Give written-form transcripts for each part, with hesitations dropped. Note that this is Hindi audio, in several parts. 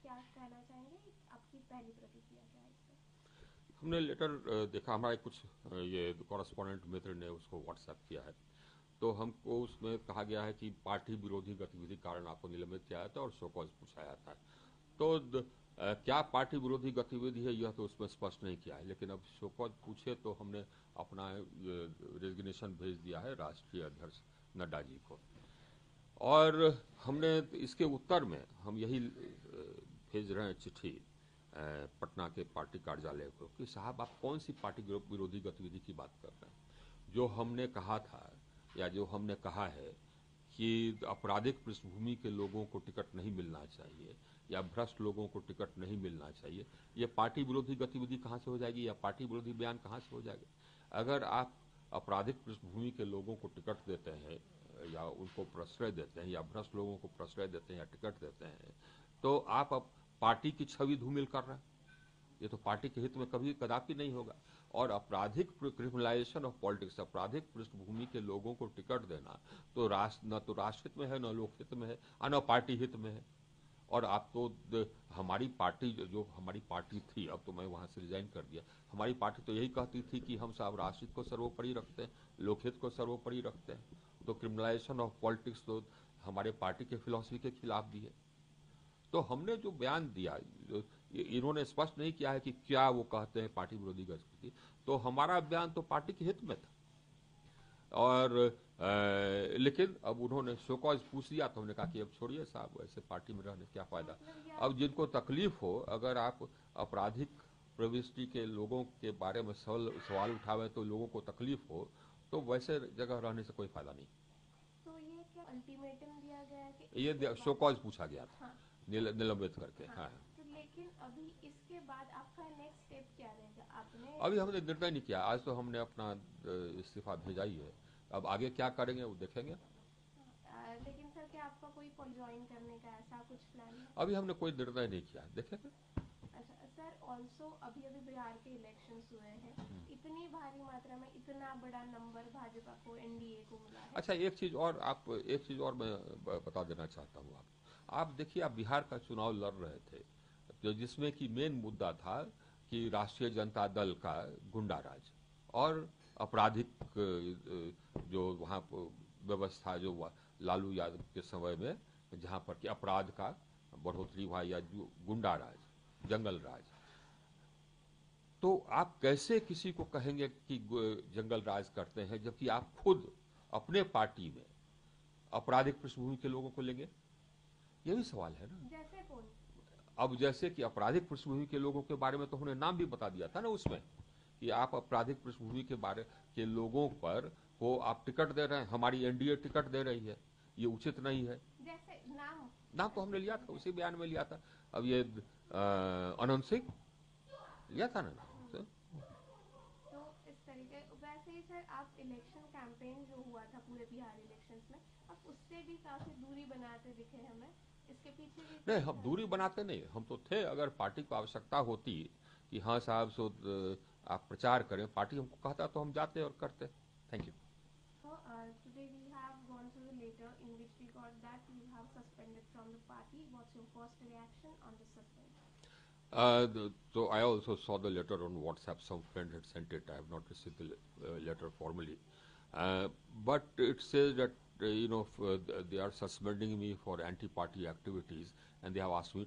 क्या कहना चाहेंगे? आपकी पहली प्रतिक्रिया क्या है इस पर? हमने लेटर देखा, हमारे कुछ ये कॉरेस्पॉन्डेंट मित्र ने उसको व्हाट्सएप किया है। तो हमको उसमें कहा गया है कि पार्टी विरोधी गतिविधि के कारण आपको निलंबित किया जाता है और शो कॉज पूछा जाता है। तो क्या पार्टी विरोधी गतिविधि है यह तो उसमें स्पष्ट नहीं किया है, लेकिन अब शो कॉज पूछे तो हमने अपना रेजिग्नेशन भेज दिया है राष्ट्रीय अध्यक्ष नड्डा जी को। और हमने इसके उत्तर में हम यही भेज रहे हैं चिट्ठी पटना के पार्टी कार्यालय को कि साहब आप कौन सी पार्टी विरोधी गतिविधि की बात कर रहे हैं। जो हमने कहा था या जो हमने कहा है कि आपराधिक पृष्ठभूमि के लोगों को टिकट नहीं मिलना चाहिए या भ्रष्ट लोगों को टिकट नहीं मिलना चाहिए, ये पार्टी विरोधी गतिविधि कहाँ से हो जाएगी या पार्टी विरोधी बयान कहाँ से हो जाएगा। अगर आप आपराधिक पृष्ठभूमि के लोगों को टिकट देते हैं या उनको प्रश्रय देते हैं या भ्रष्ट लोगों को प्रश्रय देते हैं या टिकट देते हैं, तो आप अब पार्टी की छवि धूमिल कर रहे हैं। ये तो पार्टी के हित में कभी कदापि नहीं होगा। और आपराधिक क्रिमिनलाइजेशन ऑफ पॉलिटिक्स, आपराधिक पृष्ठभूमि के लोगों को टिकट देना तो न तो राष्ट्र हित में है, न लोक हित में है, न पार्टी हित में है। और आप तो हमारी पार्टी जो हमारी पार्टी थी, अब तो मैं वहां से रिजाइन कर दिया, हमारी पार्टी तो यही कहती थी कि हम साहब राष्ट्रहित को सर्वोपरि रखते हैं, लोकहित को सर्वोपरि रखते हैं। तो क्रिमिनलाइजेशन ऑफ पॉलिटिक्स तो हमारे पार्टी के फिलॉसफी के खिलाफ भी है। तो हमने जो बयान दिया, इन्होंने स्पष्ट नहीं किया है कि क्या वो कहते हैं पार्टी विरोधी गतिविधि। तो हमारा बयान तो पार्टी के हित में था। और लेकिन अब उन्होंने शो कॉज पूछ लिया तो हमने कहा कि अब छोड़िए साहब, ऐसे पार्टी में रहने क्या तो फायदा। मतलब ये अब जिनको तकलीफ हो, अगर आप आपराधिक प्रविष्टि के लोगों के बारे में सवाल उठावे तो लोगों को तकलीफ हो, तो वैसे जगह रहने से कोई फायदा नहीं। तो ये क्या अल्टीमेटम दिया गया है कि इसके ये शो बाद? कॉज पूछा गया था हाँ। निलंबित करके। हाँ। हाँ, तो लेकिन अभी इसके बाद आपका नेक्स्ट स्टेप क्या रहेगा? आपने अभी हमने निर्णय नहीं किया। आज तो हमने अपना इस्तीफा भेजा ही है। अब आगे क्या करेंगे वो देखेंगे। लेकिन सर क्या आपका कोई ज्वाइन करने का ऐसा कुछ प्लान है? अभी हमने कोई निर्णय नहीं किया, देखेंगे। अच्छा सर, ऑल्सो अभी अभी बिहार के इलेक्शंस हुए हैं, इतनी भारी मात्रा में इतना बड़ा नंबर भाजपा को, एनडीए को मिला है। अच्छा, एक चीज और मैं बता देना चाहता हूँ आप देखिए, आप बिहार का चुनाव लड़ रहे थे तो जिसमें कि मेन मुद्दा था कि राष्ट्रीय जनता दल का गुंडा राज और आपराधिक जो वहाँ व्यवस्था जो लालू यादव के समय में जहाँ पर कि अपराध का बढ़ोतरी हुआ या जो गुंडा राज, जंगल राज। तो आप कैसे किसी को कहेंगे कि जंगल राज करते हैं जबकि आप खुद अपने पार्टी में आपराधिक पृष्ठभूमि के लोगों को लेंगे। ये भी सवाल है ना। जैसे कौन? अब जैसे कि आपराधिक पृष्ठभूमि के लोगों के बारे में तो हमने नाम भी बता दिया था ना उसमें कि आप आपराधिक पृष्ठभूमि के बारे के लोगों पर को आप टिकट दे रहे हैं, हमारी एनडीए टिकट दे रही है, ये उचित नहीं है। जैसे नाम नाम तो हमने ऐसे लिया था, कहेंगे। उसी बयान में लिया था। अब ये अनंत सिंह लिया था ना नाम हम्म। से। तो इस तरीके वैसे ही सर, आप इलेक्शन कैंपेन जो हुआ था पूरे बिहार इलेक्शंस में, आप उससे भी काफी दूरी बनाते दिखे हमें। इसके पीछे भी नहीं, कोई हम दूरी कारण है? बनाते नहीं, हम तो थे। अगर पार्टी को आवश्यकता होती कि हाँ साहब सो आप प्रचार करें, पार्टी हमको कहता तो हम जाते और करते। Thank you. So, today we have gone through the letter in which we got that you have suspended from the party. What's your first reaction on the suspension? So I also saw the letter on WhatsApp. Some friend had sent it. I have not received the letter formally, uh, but it says that they are suspending me for anti-party activities, and they have asked me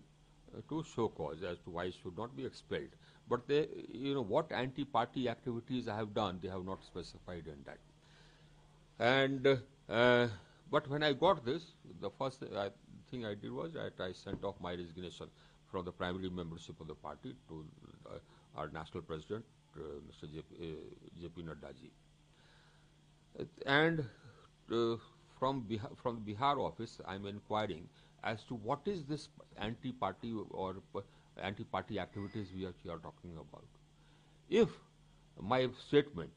to show cause as to why I should not be expelled. But they, what anti-party activities I have done, they have not specified in that. And but when I got this, the first thing I did was that I sent off my resignation from the primary membership of the party to our national president, Mr. JP Nadda ji. And uh, from the Bihar office, I'm inquiring as to what is this anti-party or anti-party activities we are talking about. If my statement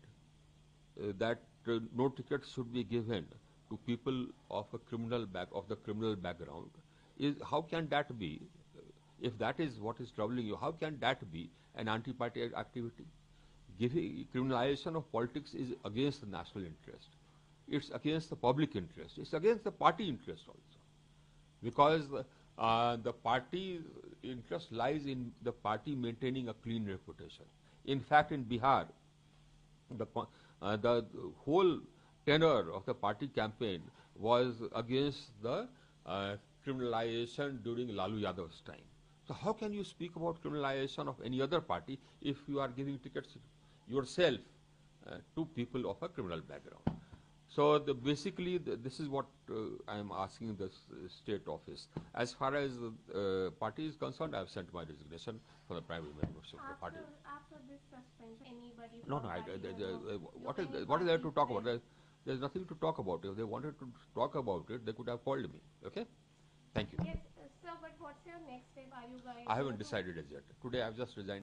that no tickets should be given to people of the criminal background, is how can that be? If that is what is troubling you, how can that be an anti-party activity? Giving criminalization of politics is against the national interest. It's against the public interest. It's against the party interest also, because the party interest lies in the party maintaining a clean reputation. In fact, in Bihar, the whole tenor of the party campaign was against the criminalization during Lalu Yadav's time. So how can you speak about criminalization of any other party if you are giving tickets yourself to people of a criminal background? So basically, this is what I am asking the state office. As far as party is concerned, I have sent my resignation for the primary membership of the party. After this suspension, anybody No, from no. party What is there to talk about? friends? There's nothing to talk about. If they wanted to talk about it, they could have called me. Okay. Thank you. Yes, sir. But what's your next step? Are you guys? I haven't decided as yet. Today, I've just resigned.